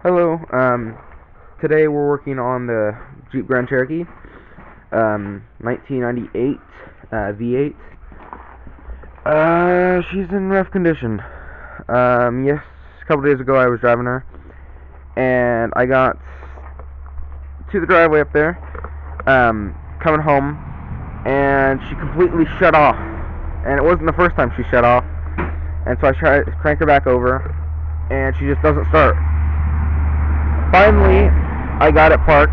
Hello. Today we're working on the Jeep Grand Cherokee, 1998 V8. She's in rough condition. Yes, a couple days ago I was driving her, and I got to the driveway up there, coming home, and she completely shut off. And it wasn't the first time she shut off, and so I tried to crank her back over, and she just doesn't start. Finally, I got it parked,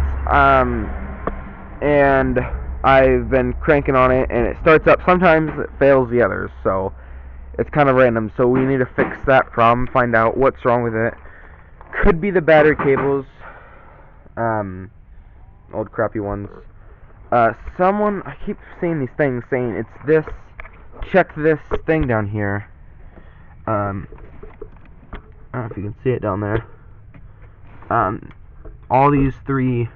and I've been cranking on it, and it starts up. Sometimes it fails the others, so it's kind of random. So we need to fix that problem, find out what's wrong with it. Could be the battery cables, old crappy ones. I keep seeing these things saying it's this, check this thing down here. I don't know if you can see it down there. All these three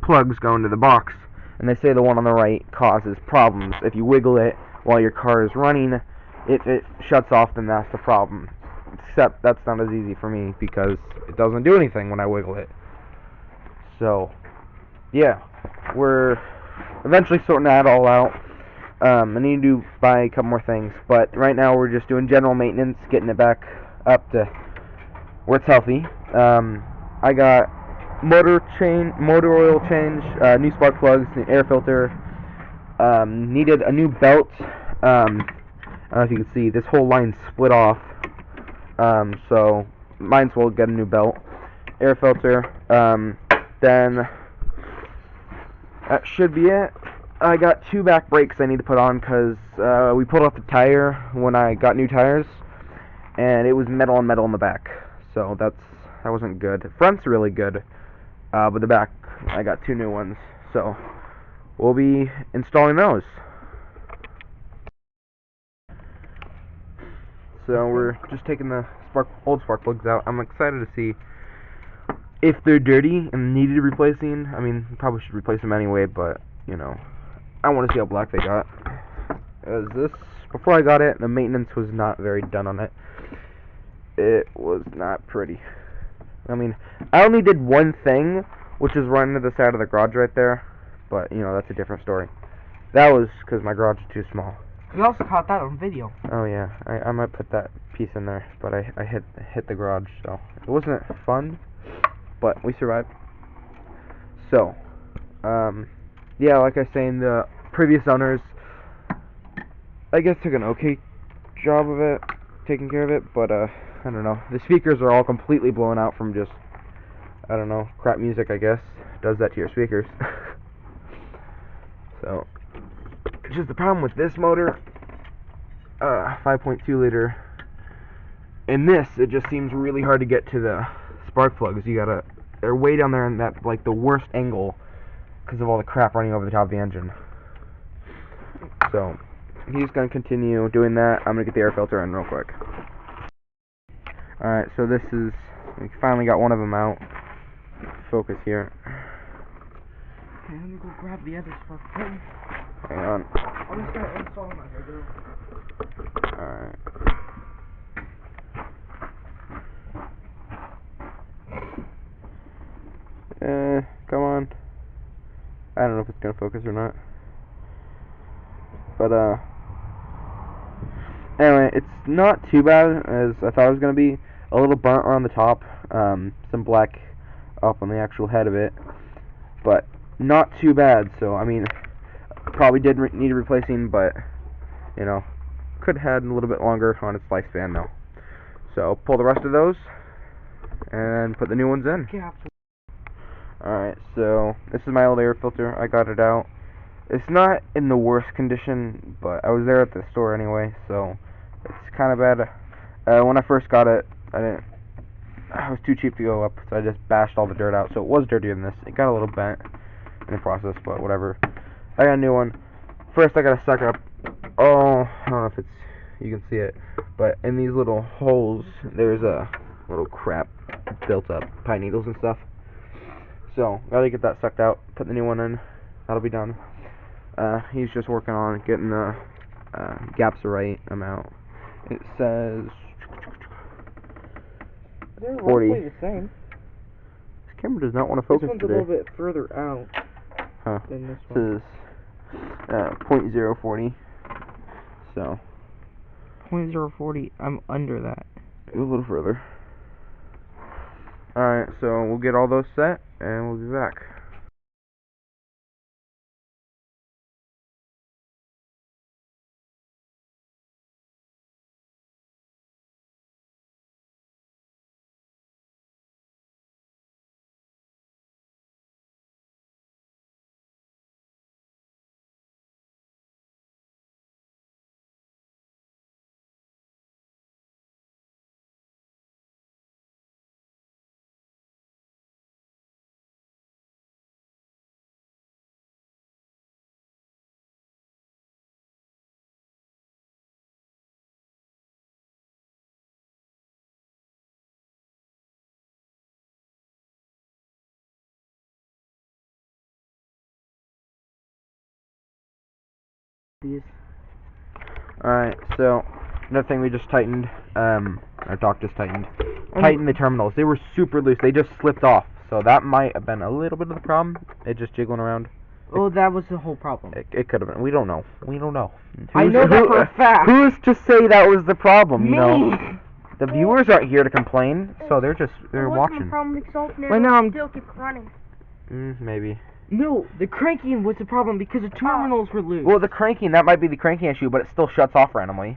plugs go into the box, and they say the one on the right causes problems. If you wiggle it while your car is running, if it shuts off, then that's the problem. Except that's not as easy for me because it doesn't do anything when I wiggle it. So, yeah, we're eventually sorting that all out. I need to buy a couple more things, but right now we're just doing general maintenance, getting it back up to where it's healthy. I got motor oil change, new spark plugs, new air filter. Needed a new belt. I don't know if you can see, this whole line split off. So might as well get a new belt. Air filter. Then that should be it. I got two back brakes I need to put on because we pulled off the tire when I got new tires, and it was metal on metal in the back. So that wasn't good. The front's really good, but the back, I got two new ones. So we'll be installing those. So we're just taking the old spark plugs out. I'm excited to see if they're dirty and needed replacing. I mean, probably should replace them anyway, but you know, I want to see how black they got. As this, before I got it, the maintenance was not very done on it. It was not pretty. I mean, I only did one thing, which is run to the side of the garage right there, but, you know, that's a different story. That was because my garage is too small. We also caught that on video. Oh, yeah, I might put that piece in there, but I hit the garage, so it wasn't fun, but we survived. So, yeah, like I was saying, the previous owners, I guess, took an okay job of it, taking care of it, but, I don't know. The speakers are all completely blown out from just, I don't know, crap music, I guess. Does that to your speakers. So, it's just the problem with this motor, 5.2 liter. In this, it just seems really hard to get to the spark plugs. They're way down there in that, like, the worst angle because of all the crap running over the top of the engine. So, he's going to continue doing that. I'm going to get the air filter in real quick. Alright, so this is, we finally got one of them out. Focus here. Okay, let me go grab the other spark plug. Hang on. I'm just gonna install them out here, Alright. Come on. I don't know if it's gonna focus or not. But, anyway, it's not too bad as I thought it was gonna be. A little burnt around the top, some black up on the actual head of it, but not too bad. So, I mean, probably did need replacing, but, you know, could have had a little bit longer on its lifespan, though. So, pull the rest of those, and put the new ones in. Alright, so, this is my old air filter. I got it out. It's not in the worst condition, but I was there at the store anyway, so it's kind of bad. When I first got it, I was too cheap to go up, so I just bashed all the dirt out. So it was dirtier than this. It got a little bent in the process, but whatever. I got a new one. First, I gotta suck up. Oh, I don't know if you can see it, but in these little holes, there's a little crap built up, pine needles and stuff. So gotta get that sucked out. Put the new one in. That'll be done. He's just working on getting the gaps the right amount. It says they're 40. roughly the same. camera does not want to focus This one's today. a little bit further out Huh. than this This one. is 0.040. So. 0.040. I'm under that. A little further. Alright, so we'll get all those set and we'll be back. These. Alright, so another thing we just tightened, our dock just tightened the terminals. They were super loose. They just slipped off. So that might have been a little bit of the problem. It just jiggling around. Oh, that was the whole problem. It could have been. We don't know. We don't know. I know that for a fact. Who's to say that was the problem? Me. You know, the viewers aren't here to complain, so they're watching. Problem because alternator Right now I'm still keep running. Maybe. No, the cranking was the problem because the terminals were loose. Well, the cranking, that might be the cranking issue, but it still shuts off randomly.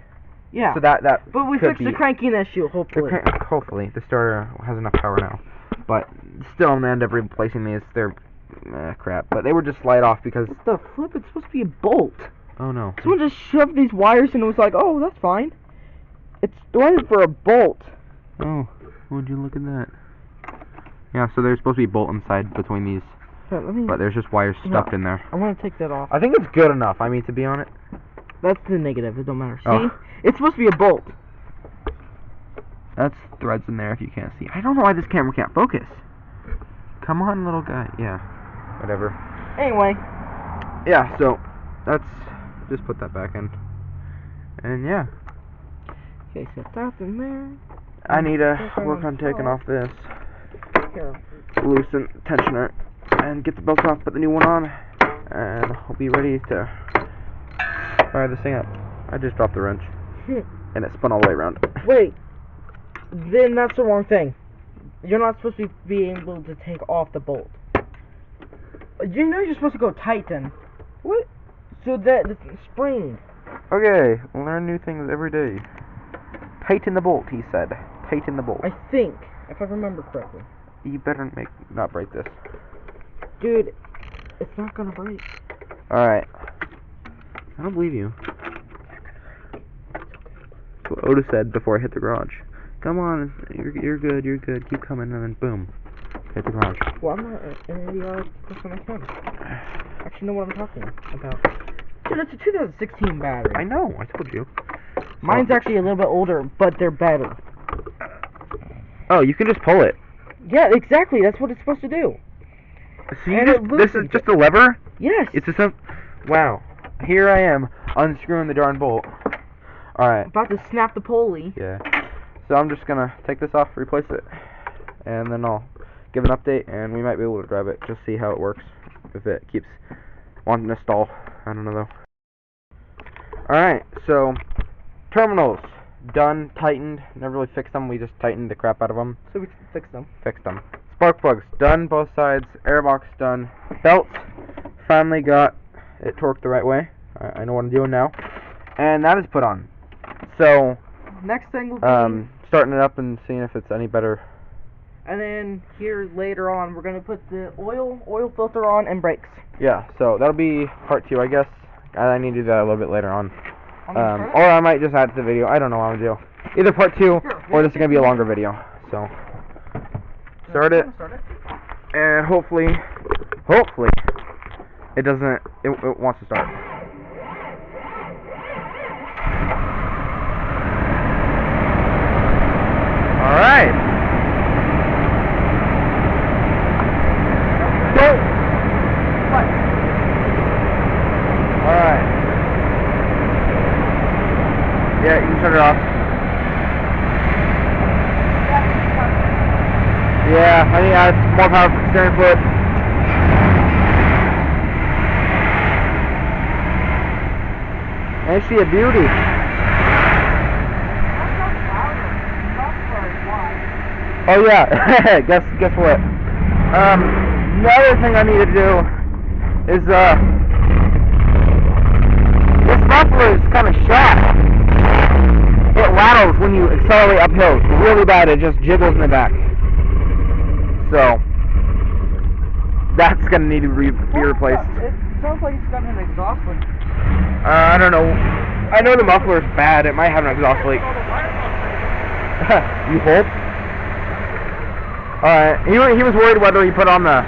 Yeah. So that But we could fixed be the cranking issue, hopefully. hopefully the starter has enough power now. But still, I'm gonna end up replacing these. They're crap, but they were just slide off because. What the flip? It's supposed to be a bolt. Oh no. Someone just shoved these wires and it was like, oh, that's fine. It's threaded for a bolt. Oh, would you look at that? Yeah, so there's supposed to be a bolt inside between these, Here, let me. but there's just wires stuffed in there. I want to take that off. I think it's good enough. I mean, to be on it. That's the negative. It don't matter. See? Oh. It's supposed to be a bolt. That's threads in there if you can't see. I don't know why this camera can't focus. Come on, little guy. Yeah, whatever. Anyway. Yeah, so that's just put that back in. And yeah, Okay, set that in there. I need to work on taking off this Here. loosen tensioner and get the belt off, put the new one on, and I'll be ready to fire this thing up. I just dropped the wrench and it spun all the way around. Wait. Then that's the wrong thing. You're not supposed to be able to take off the bolt. You know you're supposed to go tighten. What? So that the spring. Okay, learn new things every day. Tighten the bolt, he said. Tighten the bolt. I think, if I remember correctly. You better not break this. Dude, it's not gonna break. Alright. I don't believe you. That's what Otis said before I hit the garage. Come on, you're good, keep coming, and then boom. Hit the garage. Well, I'm not an idiotic person. I can. I actually know what I'm talking about. Dude, it's a 2016 battery. I know, I told you. Mine's actually a little bit older, but they're better. Oh, you can just pull it. Yeah, exactly. That's what it's supposed to do. So you And just, it this is loosens just a lever? Yes. It's just a... Wow. Here I am, unscrewing the darn bolt. Alright. About to snap the pulley. Yeah. So I'm just gonna take this off, replace it, and then I'll give an update, and we might be able to drive it, just see how it works, if it keeps wanting to stall. I don't know though. Alright, so terminals done, tightened. Never really fixed them, we just tightened the crap out of them. So we can fix them. Fixed them. Spark plugs done, both sides. Airbox done. Belts finally got it torqued the right way. I know what I'm doing now, and that is put on. So Next thing will be, starting it up and seeing if it's any better. and then here later on, we're gonna put the oil filter on and brakes. Yeah, so that'll be part 2, I guess. I need to do that a little bit later on. I'm gonna start it. Or I might just add it to the video. I don't know what I'm gonna do. Either part 2 or this is gonna be a longer video. So start it, and hopefully it doesn't. It wants to start. All right. Go. What? All right. Yeah, you can shut it off. Yeah, I need to add more power for steering fluid. Ain't she a beauty? Oh yeah, guess what? Another thing I need to do is this muffler is kind of shot. It rattles when you accelerate uphill. It's really bad. It just jiggles in the back. So that's gonna need to be replaced. It sounds like it's got an exhaust leak. I don't know. I know the muffler is bad. It might have an exhaust leak. You hope? Alright. He was worried whether he put on the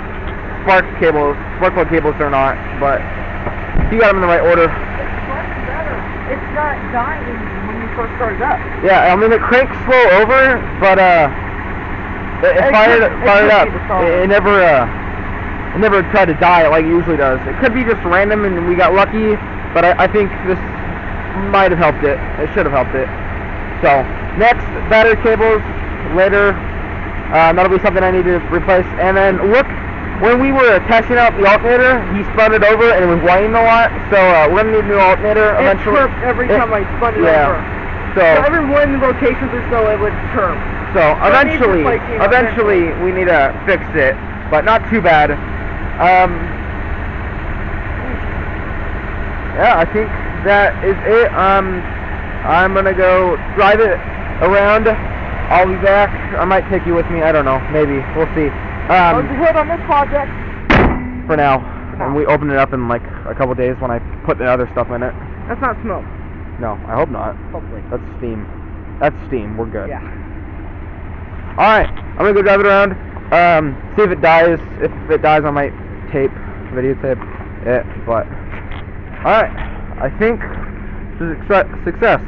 spark plug cables or not, but he got them in the right order. It's not dying when you first start it up. Yeah, I mean it cranks slow over, but it fired up. It never tried to die like it usually does. It could be just random and we got lucky, but I think this might have helped it. It should have helped it. So next, battery cables later. That'll be something I need to replace. And then look, when we were testing out the alternator, he spun it over and it was whining a lot. So we're gonna need a new alternator eventually. It chirped every time I spun it over. So every one rotations or so, it would chirp. So eventually we need to fix it, but not too bad. Yeah, I think that is it. I'm gonna go drive it around. I'll be back. I might take you with me. I don't know. Maybe. We'll see. Hold on this project. For now. And we open it up in like a couple days when I put the other stuff in it. That's not smoke. No, I hope not. Hopefully. That's steam. That's steam. We're good. Yeah. Alright. I'm gonna go drive it around. See if it dies. If it dies, I might videotape it. But alright. I think this is a success.